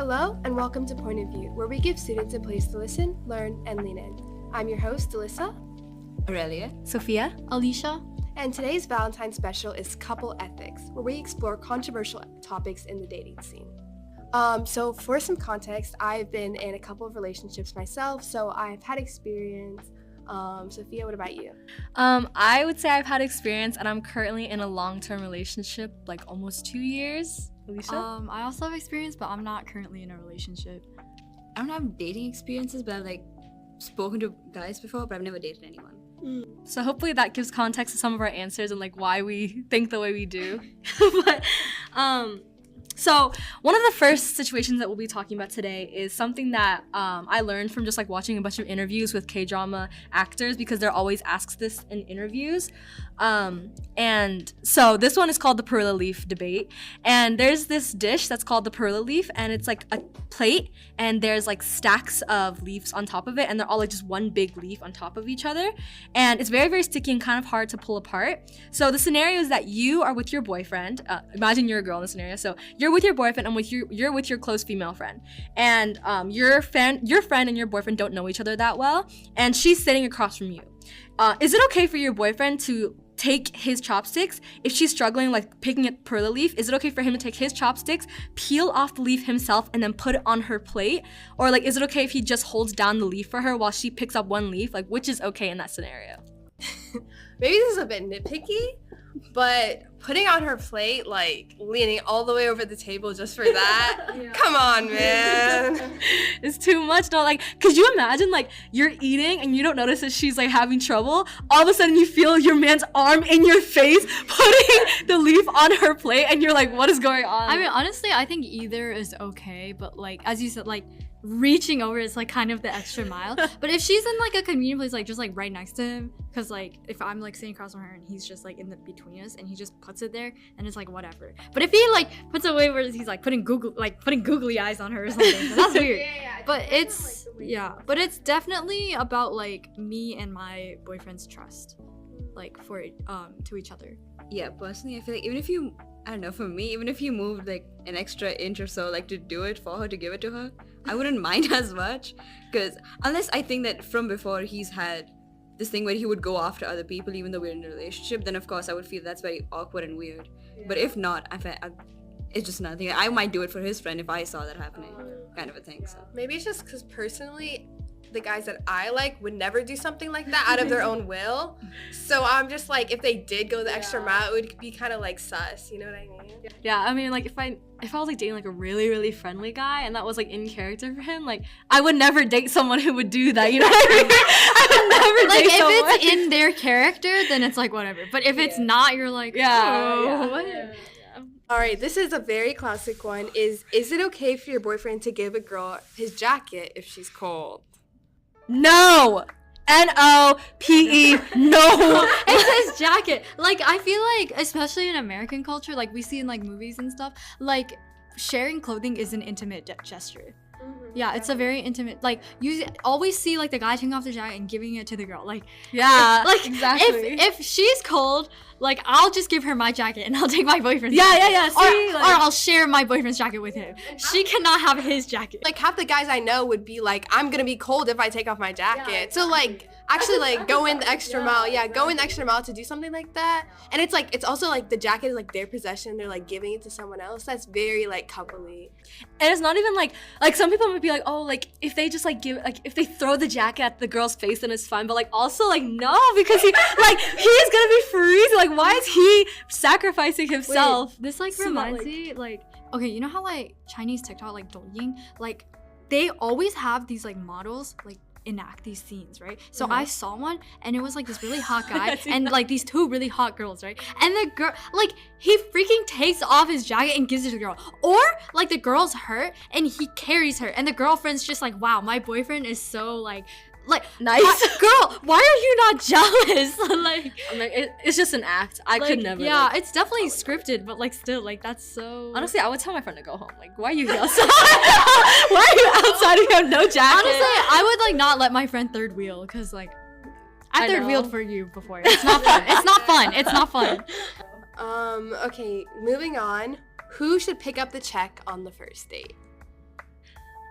Hello and welcome to Point of View, where we give students a place to listen, learn, and lean in. I'm your host, Delisa, Orelia, Sofia, Alicia, and today's Valentine special is Couple Ethics, where we explore controversial topics in the dating scene. So for some context, I've been in a couple of relationships myself, so I've had experience. Sofia, what about you? I would say I've had experience, and I'm currently in a long-term relationship, like almost 2 years. Alicia? I also have experience, but I'm not currently in a relationship. I don't have dating experiences, but I've spoken to guys before, but I've never dated anyone. So hopefully that gives context to some of our answers and why we think the way we do. So one of the first situations that we'll be talking about today is something that I learned from just watching a bunch of interviews with K-drama actors, because they're always asked this in interviews. And so this one is called the perilla leaf debate. And there's this dish that's called the perilla leaf, and it's like a plate, and there's stacks of leaves on top of it, and they're all just one big leaf on top of each other. And it's very, very sticky and kind of hard to pull apart. So the scenario is that you are with your boyfriend. Imagine you're a girl in the scenario. So you're with your boyfriend and you're with your close female friend. And your friend and your boyfriend don't know each other that well, and she's sitting across from you. Is it okay for your boyfriend to take his chopsticks if she's struggling picking a perilla leaf? Is it okay for him to take his chopsticks, peel off the leaf himself, and then put it on her plate? Or is it okay if he just holds down the leaf for her while she picks up one leaf? Which is okay in that scenario? Maybe this is a bit nitpicky, but putting on her plate, leaning all the way over the table just for that, Come on, man. It's too much. No, could you imagine, you're eating and you don't notice that she's, having trouble? All of a sudden you feel your man's arm in your face, putting the leaf on her plate, and you're what is going on? I mean, honestly, I think either is okay, but, as you said, reaching over is kind of the extra mile. But if she's in a convenient place, just right next to him, because if I'm sitting across from her and he's just in the between us and he just puts it there, and it's whatever. But if he puts it away where he's putting googly eyes on her or something, then that's weird. But it's but it's definitely about me and my boyfriend's trust, for to each other. Yeah, personally, I feel even if you, I don't know, for me, even if you moved an extra inch or so, to do it for her, to give it to her, I wouldn't mind as much. Because unless I think that from before he's had this thing where he would go after other people even though we're in a relationship, then of course I would feel that's very awkward and weird. Yeah. But if not, it's just another thing. I might do it for his friend if I saw that happening, kind of a thing. So maybe it's just because personally, the guys that I would never do something like that out of their own will. So I'm just if they did go the extra mile, it would be kind of sus, you know what I mean? Yeah, I mean, if I was dating a really, really friendly guy and that was in character for him, I would never date someone who would do that, you know what I mean? I would never date someone. If it's in their character, then it's whatever. But if it's not, you're what? All right, this is a very classic one. Is it okay for your boyfriend to give a girl his jacket if she's cold? No! N-O-P-E, no! It says jacket. I feel especially in American culture, we see in movies and stuff, sharing clothing is an intimate gesture. Mm-hmm. Yeah, it's a very intimate, you always see the guy taking off the jacket and giving it to the girl. Yeah, exactly. If she's cold, I'll just give her my jacket and I'll take my boyfriend's jacket. Yeah. See, or I'll share my boyfriend's jacket with him. She cannot have his jacket. Half the guys I know would be I'm gonna be cold if I take off my jacket. Yeah, so actually go in the extra mile. Yeah, go in the extra mile to do something like that. And it's also the jacket is their possession. They're giving it to someone else. That's very coupley. And it's not even some people might be oh, if they just give if they throw the jacket at the girl's face, then it's fine. But also no, because he he's gonna be freezing. Why is he sacrificing himself? Wait, this reminds me okay, you know how Chinese TikTok Douyin, they always have these models enact these scenes, right? So I saw one and it was this really hot guy and these two really hot girls, right? And the girl he freaking takes off his jacket and gives it to the girl, or the girl's hurt and he carries her and the girlfriend's just wow, my boyfriend is so nice. Girl, why are you not jealous? It's just an act. I could never. Yeah, it's definitely scripted, but still, that's so. Honestly, I would tell my friend to go home. Why are you outside? Why are you outside if you have no jacket? Honestly, I would not let my friend third wheel, because I third wheeled for you before. It's not fun. It's not fun. It's not fun. Okay, moving on. Who should pick up the check on the first date?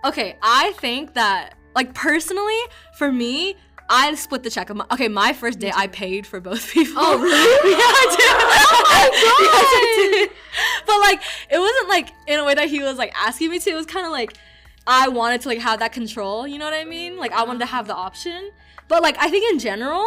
Okay, I think that, like, personally, for me, I split the check. My first day, I paid for both people. Oh, really? Yeah, I did. Yes, I did. But, like, it wasn't, like, in a way that he was, like, asking me to. It was kind of, like, I wanted to, like, have that control, you know what I mean? Like, I wanted to have the option. But, like, I think in general,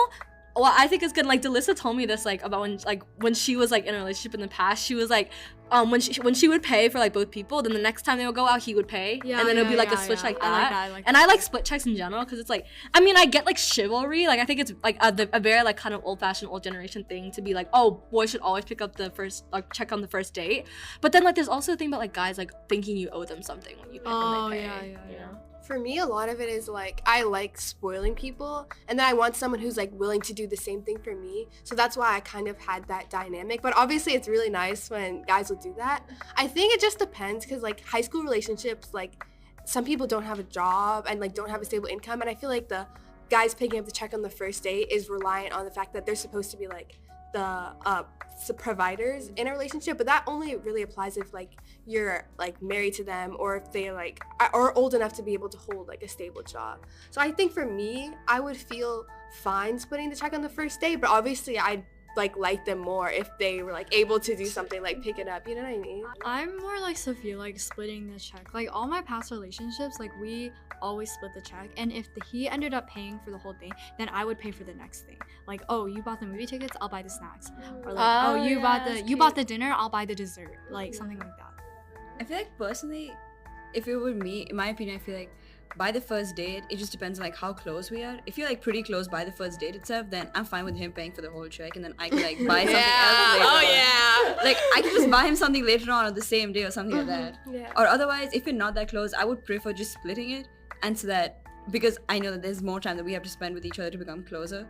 what I think is good, like, Delisa told me this, like, about when she was, like, in a relationship in the past, she was, like, when she would pay for, like, both people, then the next time they would go out, he would pay, and then it would be, like, a switch like that. I like and I like split checks in general, because it's, like, I mean, I get, like, chivalry, like, I think it's, like, a very, like, kind of old-fashioned, old generation thing to be, like, oh, boys should always pick up the first, like, check on the first date, but then, like, there's also a thing about, like, guys, like, thinking you owe them something when you pick when they pay, you know? For me, a lot of it is like I like spoiling people, and then I want someone who's like willing to do the same thing for me. So that's why I kind of had that dynamic. But obviously, it's really nice when guys will do that. I think it just depends, because like high school relationships, like some people don't have a job and like don't have a stable income, and I feel like the guys picking up the check on the first date is reliant on the fact that they're supposed to be like the providers in a relationship, but that only really applies if like you're like married to them, or if they like are old enough to be able to hold like a stable job. So I think for me, I would feel fine splitting the check on the first date, but obviously I'd like them more if they were like able to do something like pick it up, you know what I mean? I'm more like Sofia, like splitting the check. Like all my past relationships, like we always split the check, and if he ended up paying for the whole thing, then I would pay for the next thing. Like, oh, you bought the movie tickets, I'll buy the snacks, or like, you bought the dinner, I'll buy the dessert, like something like that. I feel like personally, if it were me, in my opinion, I feel like by the first date, it just depends on like how close we are. If you're like pretty close by the first date itself, then I'm fine with him paying for the whole check, and then I can like buy something else later. Oh yeah. Like I can just buy him something later on the same day or something like that. Yeah. Or otherwise, if we're not that close, I would prefer just splitting it, and so that, because I know that there's more time that we have to spend with each other to become closer,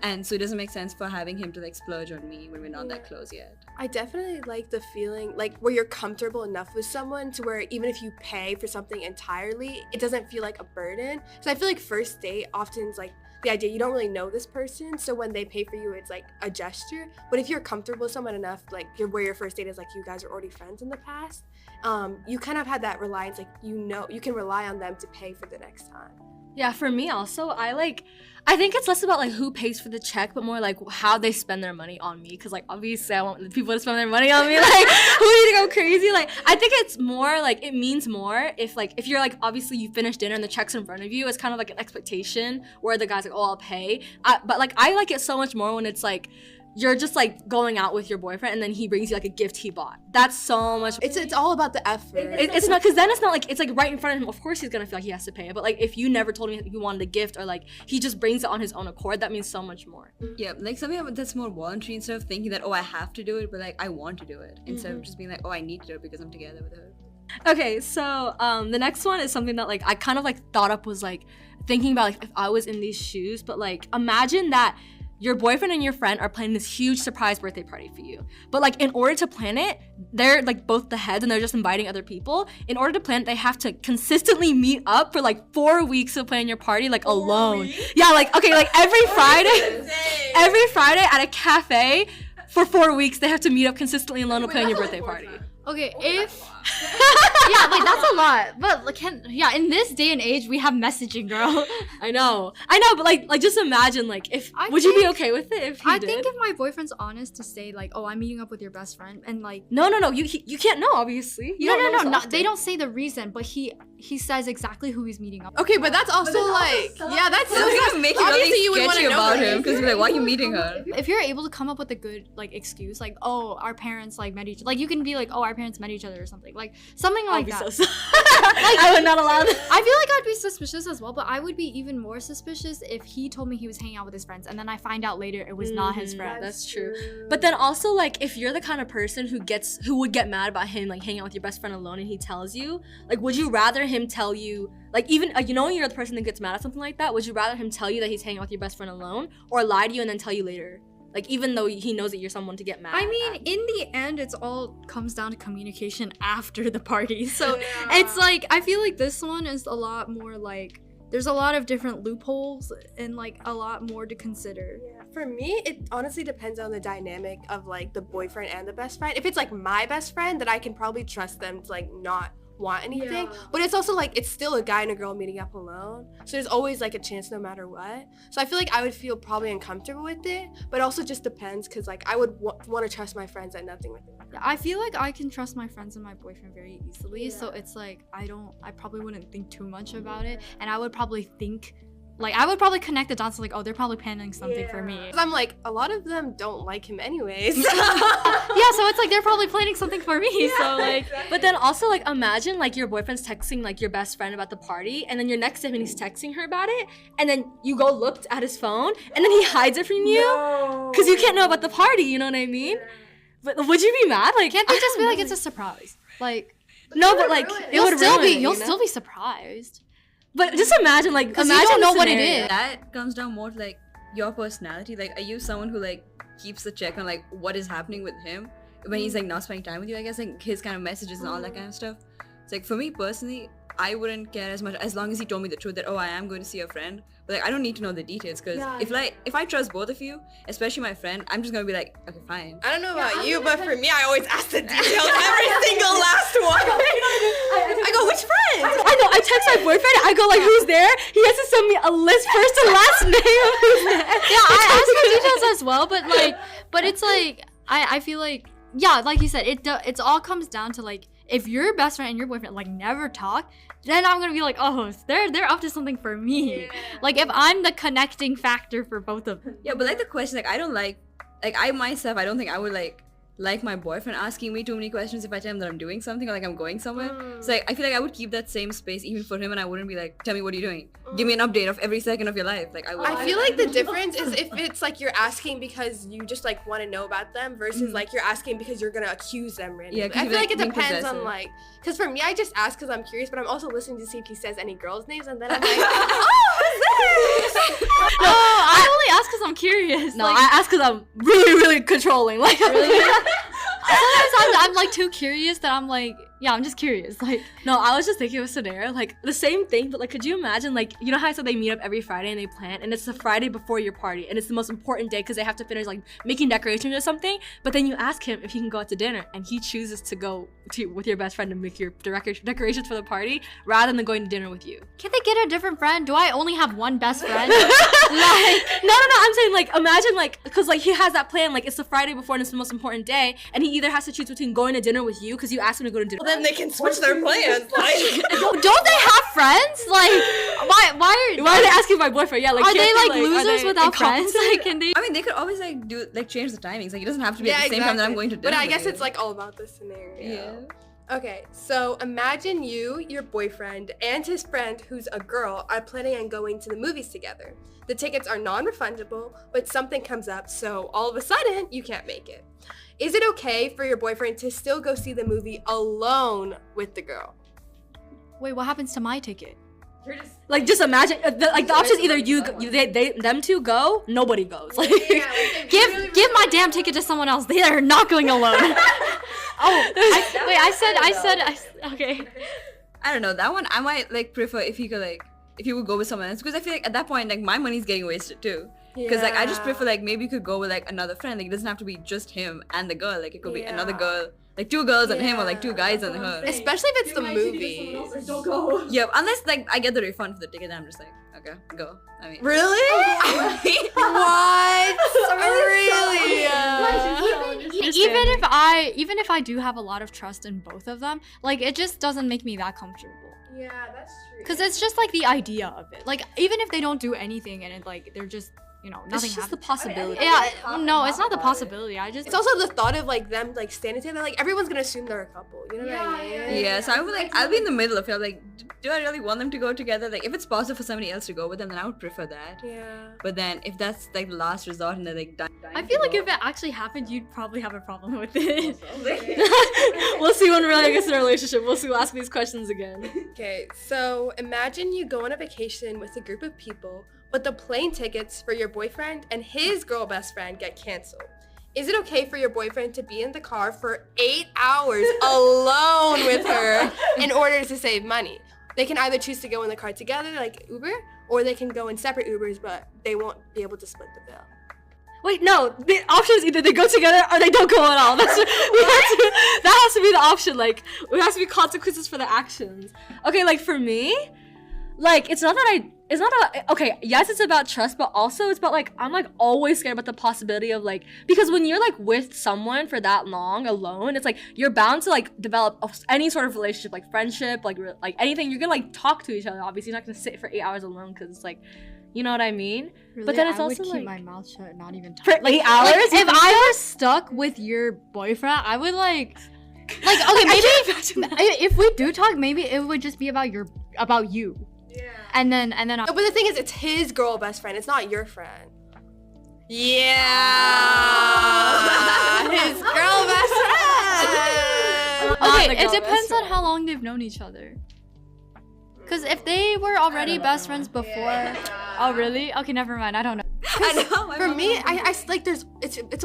and so it doesn't make sense for having him to like splurge on me when we're not that close yet. I definitely like the feeling like where you're comfortable enough with someone to where even if you pay for something entirely, it doesn't feel like a burden. So I feel like first date often is like the idea you don't really know this person, so when they pay for you, it's like a gesture. But if you're comfortable with someone enough, like where your first date is like you guys are already friends in the past, you kind of had that reliance, like you know you can rely on them to pay for the next time. Yeah, for me also, I think it's less about like who pays for the check, but more like how they spend their money on me. Cause like obviously I want people to spend their money on me. Like who need to go crazy? Like I think it's more like it means more if you're like obviously you finish dinner and the check's in front of you. It's kind of like an expectation where the guy's like, oh, I'll pay. But like I like it so much more when it's like you're just like going out with your boyfriend and then he brings you like a gift he bought. That's so much. It's all about the effort. It's not, because then it's not like it's like right in front of him. Of course he's gonna feel like he has to pay it. But like if you never told me you wanted a gift, or like he just brings it on his own accord, that means so much more. Yeah, like something that's more voluntary instead of thinking that, oh, I have to do it, but like I want to do it, instead of just being like, oh, I need to do it because I'm together with her. Okay, so the next one is something that like I kind of like thought up, was like thinking about like if I was in these shoes, but like imagine that your boyfriend and your friend are planning this huge surprise birthday party for you. But like in order to plan it, they're like both the heads and they're just inviting other people. In order to plan it, they have to consistently meet up for like 4 weeks of planning your party like alone. Yeah, like okay, like every Friday at a cafe for 4 weeks they have to meet up consistently alone to plan your birthday party. Okay, if yeah, like that's a lot. But like, in this day and age, we have messaging, girl. I know, but like just imagine like if would you be okay with it if he did? I think if my boyfriend's honest to say like, oh, I'm meeting up with your best friend, and like no, you can't know, obviously. No, they don't say the reason, but he says exactly who he's meeting up with. Okay, but that's also like yeah, that's gonna make you obviously you would want to know about him, because you're like, why are you meeting her? If you're able to come up with a good like excuse, like, oh, our parents like met each, like you can be like, oh, our parents met each other or something like that. Like, I would not allow that. I feel like I'd be suspicious as well, but I would be even more suspicious if he told me he was hanging out with his friends and then I find out later it was not his friends. That's true. But then also like if you're the kind of person who would get mad about him like hanging out with your best friend alone and he tells you, like would you rather him tell you, like even you know you're the person that gets mad at something like that, would you rather him tell you that he's hanging out with your best friend alone, or lie to you and then tell you later? Like, even though he knows that you're someone to get mad I mean, in the end, it's all comes down to communication after the party. So it's like, I feel like this one is a lot more like, there's a lot of different loopholes and like a lot more to consider. Yeah. For me, it honestly depends on the dynamic of like the boyfriend and the best friend. If it's like my best friend, then I can probably trust them to like not want anything. But it's also like it's still a guy and a girl meeting up alone, so there's always like a chance no matter what. So I feel like I would feel probably uncomfortable with it, but also just depends, because like I would want to trust my friends that nothing with it. I feel like I can trust my friends and my boyfriend very easily, so it's like I probably wouldn't think too much about it, and I would probably think, like, I would probably connect the dots, like, oh, they're probably planning something for me. 'Cause I'm like, a lot of them don't like him anyways. Yeah, so it's like they're probably planning something for me. So like, But then also, like, imagine like your boyfriend's texting like your best friend about the party, and then you're next to him and he's texting her about it, and then you go look at his phone, and then he hides it from you because you can't know about the party. You know what I mean? But would you be mad? Like, can't they just be like, it's a surprise? Like, no, but like you'll still be you know? still be surprised. But just imagine, like, Because imagine you don't know the what it scenario. is. That comes down more to like your personality. Like, are you someone who like keeps a check on like what is happening with him when he's like not spending time with you? I guess like his kind of messages and all that kind of stuff. It's like for me personally, I wouldn't care as much as long as he told me the truth that, oh, I am going to see a friend. But like I don't need to know the details, because if I trust both of you, especially my friend, I'm just gonna be like, okay, fine. I don't know about you, but for me, I always ask the details every single last one. I go, which friend? I know. I text my boyfriend. I go like, "Who's there?" He has to send me a list, first and last name of who's there. Yeah, I ask for details as well, but it's like I feel like, yeah, like you said, it all comes down to like, if your best friend and your boyfriend like never talk, then I'm gonna be like, oh, they're up to something for me. Like if I'm the connecting factor for both of them. Yeah, but like the question, like I don't like I myself, I don't think I would like my boyfriend asking me too many questions if I tell him that I'm doing something or like I'm going somewhere. So like I feel like I would keep that same space even for him, and I wouldn't be like, tell me what are you doing? Give me an update of every second of your life. Like I would. I feel like the difference is if it's like you're asking because you just like want to know about them versus like you're asking because you're gonna accuse them randomly. Yeah, 'cause I you're, feel like it being depends on possessive. like, because for me I just ask because I'm curious, but I'm also listening to see if he says any girls' names, and then I'm like, oh, who's this? No, I only ask because I'm curious. No, like, I ask because I'm really controlling. Like, sometimes I'm like too curious that I'm like, yeah, I'm just curious. Like, no, I was just thinking of a scenario, like the same thing, but like, could you imagine, like, you know how I said they meet up every Friday and they plan, and it's the Friday before your party, and it's the most important day because they have to finish like making decorations or something. But then you ask him if he can go out to dinner, and he chooses to go with your best friend to make your decorations for the party rather than going to dinner with you. can't they get a different friend? Do I only have one best friend? Like, no, I'm saying, like, imagine, like, because like he has that plan, like it's the Friday before and it's the most important day, and he either has to choose between going to dinner with you because you asked him to go to dinner. Then they can switch their plans. Like, Don't they have friends? Like, why Why are they asking my boyfriend? Yeah, like, are can't they like are losers they without friends? incompetent? Like, can they? I mean, they could always like change the timings. Like it doesn't have to be at the same time that I'm going to dinner. But I with guess you. it's like all about the scenario. Yeah. Okay, so imagine you, your boyfriend, and his friend, who's a girl, are planning on going to the movies together. The tickets are non-refundable, but something comes up, so all of a sudden, you can't make it. Is it okay for your boyfriend to still go see the movie alone with the girl? Wait, what happens to my ticket? Like, just imagine, the options either them two go, nobody goes. Like, Give my damn ticket to someone else. They are not going alone. Okay. I don't know, that one I might like prefer if he would go with someone else, because I feel like at that point like my money's getting wasted too. Because like I just prefer like maybe you could go with like another friend. Like it doesn't have to be just him and the girl. Like it could be another girl, like two girls and him, or like two guys and her. Especially if it's the movie. Yeah, unless like I get the refund for the ticket, then I'm just like, okay, go. I mean, Really? What? Really? Even if I do have a lot of trust in both of them, like it just doesn't make me that comfortable. Yeah, that's true. Cause it's just like the idea of it. Like even if they don't do anything and it like they're just, you know, nothing it's just the happens. possibility. Yeah, no, it's not the possibility. It's also the thought of like them like standing together. Like everyone's gonna assume they're a couple. You know what I mean? yeah. So I would like I'll be in the middle of it. I'm like, do I really want them to go together? Like if it's possible for somebody else to go with them, then I would prefer that. Yeah. But then if that's like the last resort and they're like dying I feel like if it actually happened, you'd probably have a problem with it. We'll see when really gets in a relationship. We'll see. We'll ask these questions again. Okay, so imagine you go on a vacation with a group of people, but the plane tickets for your boyfriend and his girl best friend get canceled. Is it okay for your boyfriend to be in the car for 8 hours alone with her in order to save money? They can either choose to go in the car together, like Uber, or they can go in separate Ubers, but they won't be able to split the bill. Wait, no. The option is either they go together or they don't go at all. That has to be the option. Like, there has to be consequences for the actions. Okay, like for me, like it's not okay, yes, it's about trust, but also it's about like I'm like always scared about the possibility of like, because when you're like with someone for that long alone, it's like you're bound to like develop any sort of relationship, like friendship, like anything. You're gonna like talk to each other. Obviously, you're not gonna sit for 8 hours alone because it's like, you know what I mean? Really, but then it's I also would like keep my mouth shut and not even talk. for 8 hours. Like, if I was stuck with your boyfriend, I would like okay, maybe if we do talk, maybe it would just be about you. Yeah. And then No, but the thing is, it's his girl best friend. It's not your friend. Yeah. His girl best friend. okay, it depends on how long they've known each other. Because if they were already best friends before, oh really? Okay, never mind. I don't know. I know. For me, I like it's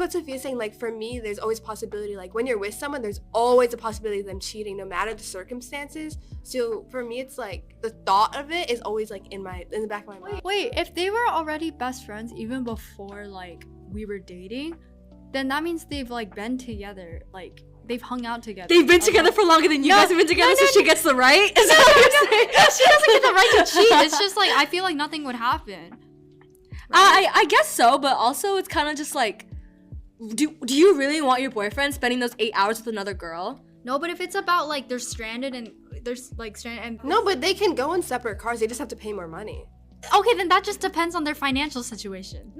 what Sophia's saying. Like for me, there's always possibility. Like when you're with someone, there's always a possibility of them cheating, no matter the circumstances. So for me, it's like the thought of it is always like in the back of my mind. Wait, if they were already best friends even before like we were dating, then that means they've like been together, like they've hung out together. They've been together for longer than you guys have been together, so she gets the right. Is that what you're saying? She doesn't get the right to cheat. It's just like I feel like nothing would happen. I guess so, but also it's kind of just like, do you really want your boyfriend spending those 8 hours with another girl? No, but if it's about like they're stranded and No, but they can go in separate cars. They just have to pay more money. okay, then that just depends on their financial situation.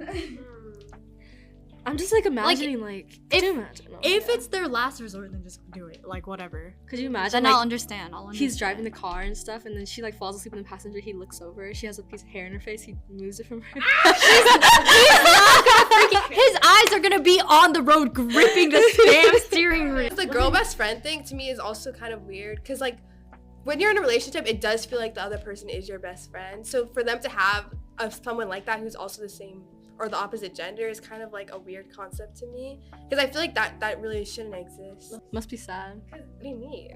I'm just like imagining could you imagine? If it's their last resort, then just do it. Like whatever. Could you imagine? Then Like, I'll understand. he's driving the car and stuff, and then she like falls asleep in the passenger. He looks over. She has a piece of hair in her face. He moves it from her. His eyes are gonna be on the road, gripping the damn steering wheel. The girl best friend thing to me is also kind of weird because like when you're in a relationship, it does feel like the other person is your best friend. So for them to have someone like that who's also the same or the opposite gender is kind of like a weird concept to me because I feel like that really shouldn't exist. Must be sad. What do you mean?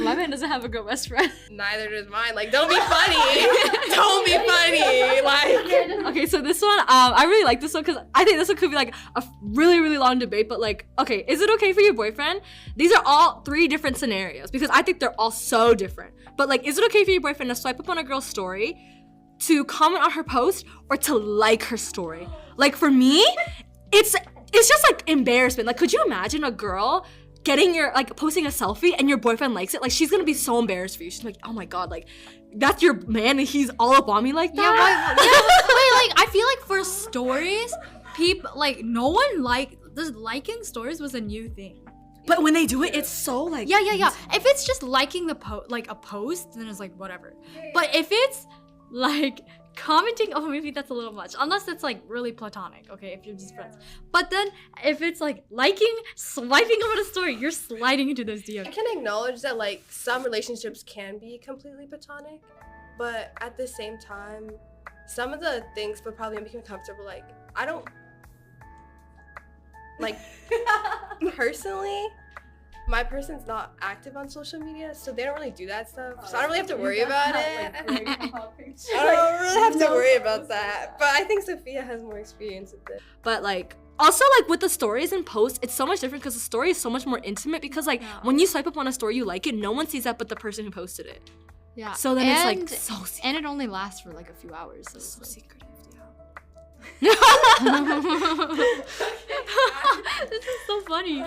My man doesn't have a girl best friend. Neither does mine. Like, don't be funny. Don't be funny. Like, Okay, so this one, I really like this one because I think this one could be like a really, really long debate. But like, okay, is it okay for your boyfriend? These are all 3 different scenarios because I think they're all so different. But like, is it okay for your boyfriend to swipe up on a girl's story, to comment on her post, or to like her story? Like for me, it's just like embarrassment. Like, could you imagine a girl getting posting a selfie and your boyfriend likes it? Like, she's gonna be so embarrassed for you. She's like, oh my god, like that's your man and he's all up on me like that. Wait, like I feel like for stories, people like no one liking stories was a new thing. But when they do it, it's so like Yeah. If it's just liking a post, then it's like whatever. But if it's like commenting, oh maybe that's a little much. Unless it's like really platonic, okay, if you're just friends. But then if it's like swiping over the story, you're sliding into those DMs. I can acknowledge that like some relationships can be completely platonic, but at the same time, some of the things would probably make me uncomfortable. Like I don't like personally. My person's not active on social media, so they don't really do that stuff. So I don't really have to worry about it. I don't really have to worry about that. But I think Sophia has more experience with it. But like also like with the stories and posts, it's so much different because the story is so much more intimate because like when you swipe up on a story you like it, no one sees that but the person who posted it. Yeah. So then it's like so secret. And it only lasts for like a few hours. So So secretive. this is so funny.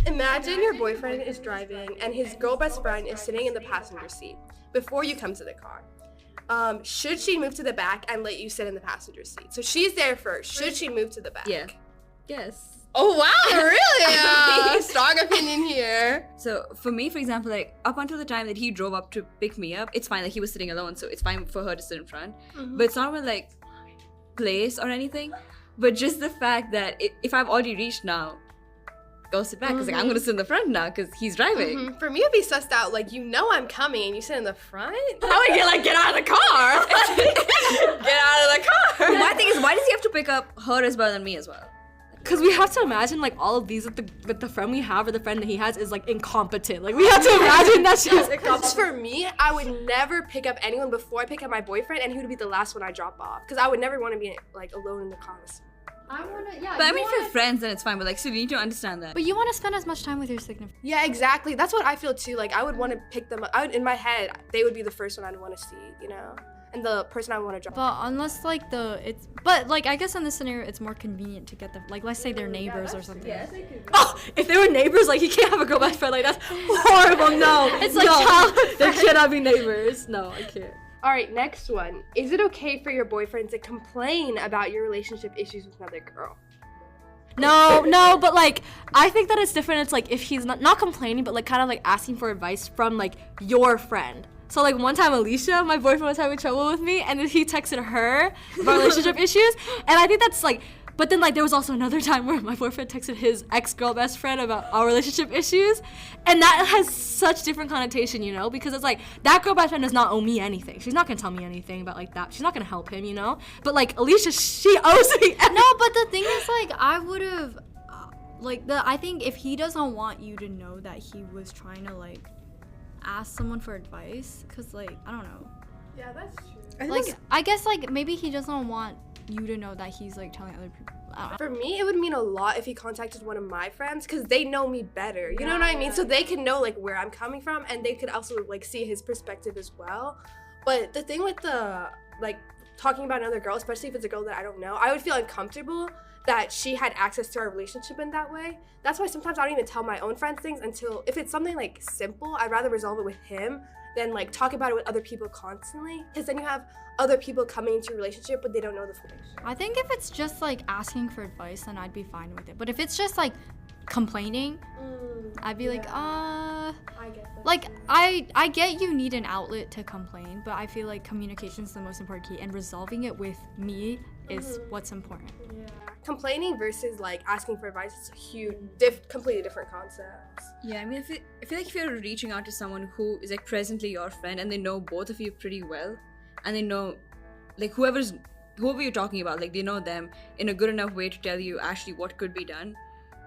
Imagine your boyfriend is driving and his girl best friend is sitting in the passenger seat before you come to the car. Should she move to the back and let you sit in the passenger seat? So she's there first. Should she move to the back? Yeah. Yes. Oh wow, really? Strong opinion here. So for me, for example, like up until the time that he drove up to pick me up, it's fine. Like he was sitting alone, so it's fine for her to sit in front. But it's not with like place or anything. But just the fact that if I've already reached now, go sit back because like I'm gonna sit in the front now because he's driving. For me, it'd be sussed out. Like I'm coming and you sit in the front. How would you get out of the car? Get out of the car. My thing is, why does he have to pick up her as well and me as well? Because we have to imagine like all of these with the friend we have or the friend that he has is like incompetent. Like we have to imagine that she's incompetent. For me, I would never pick up anyone before I pick up my boyfriend, and he would be the last one I drop off because I would never want to be like alone in the car. I wanna, yeah. But I you mean, if you're wanna- friends, then it's fine. But like, so you need to understand that. But you want to spend as much time with your significant. Yeah, exactly. That's what I feel too. Like I would want to pick them up. In my head, they would be the first one I'd want to see, you know, and the person I would want to drop. But unless like but like I guess in this scenario it's more convenient to get them. Like let's say they're neighbors or something. Oh, if they were neighbors, like you can't have a girl best friend. Like that's horrible. No, It's like no. childhood They cannot be neighbors. No, I can't. All right, next one. Is it okay for your boyfriend to complain about your relationship issues with another girl? No, but like I think that it's different. It's like if he's not complaining, but like kind of like asking for advice from like your friend. So like one time Alicia, my boyfriend was having trouble with me, and then he texted her about relationship issues, and I think that's like. But then like there was also another time where my boyfriend texted his ex-girl best friend about our relationship issues, and that has such different connotation, you know, because it's like that girl best friend does not owe me anything. She's not gonna tell me anything about like that. She's not gonna help him, you know. But like Alicia, she owes me. No, but the thing is like I would have I think if he doesn't want you to know that he was trying to like ask someone for advice, cause like I don't know. Yeah, that's true. Like I guess like maybe he doesn't want you to know that he's like telling other people. For me, it would mean a lot if he contacted one of my friends because they know me better. You know what I mean? So they can know like where I'm coming from, and they could also like see his perspective as well. But the thing with the like talking about another girl, especially if it's a girl that I don't know, I would feel uncomfortable that she had access to our relationship in that way. That's why sometimes I don't even tell my own friends things until if it's something like simple, I'd rather resolve it with him than like talk about it with other people constantly, because then you have other people coming into your relationship but they don't know the full picture. I think if it's just like asking for advice, then I'd be fine with it. But if it's just like complaining, I'd be like, I get that. like I get you need an outlet to complain, but I feel like communication is the most important key, and resolving it with me is what's important. Yeah. Complaining versus like asking for advice is a huge, completely different concepts. Yeah, I mean, I feel like if you're reaching out to someone who is like presently your friend and they know both of you pretty well, and they know like whoever you're talking about, like they know them in a good enough way to tell you actually what could be done,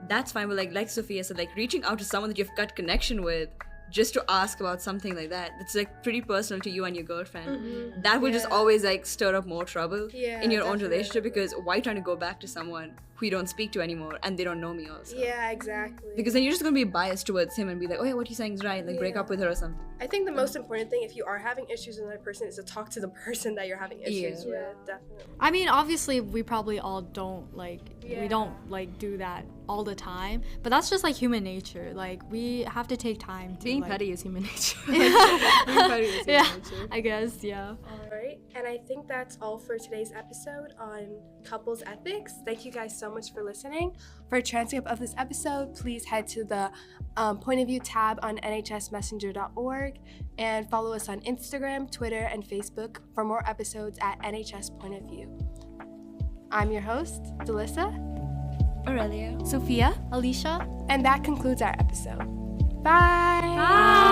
that's fine. But like Sophia said, like reaching out to someone that you've got connection with just to ask about something like that, that's like pretty personal to you and your girlfriend, that will just always like stir up more trouble in your own relationship, because why trying to go back to someone who you don't speak to anymore and they don't know me also? Yeah, exactly. Because then you're just gonna be biased towards him and be like, oh yeah, what he's saying is right, like break up with her or something. I think the most important thing if you are having issues with another person is to talk to the person that you're having issues with. Definitely. I mean, obviously we probably all don't like we don't like do that all the time, but that's just like human nature. Like we have to take time to Being like, petty is human nature. yeah, I guess, yeah. Alright, and I think that's all for today's episode on couples ethics. Thank you guys so much for listening. For a transcript of this episode, please head to the Point of View tab on nhsmessenger.org and follow us on Instagram, Twitter, and Facebook for more episodes at NHS Point of View. I'm your host, Delisa, Orelia. Sophia. Alicia? and that concludes our episode. Bye! Bye.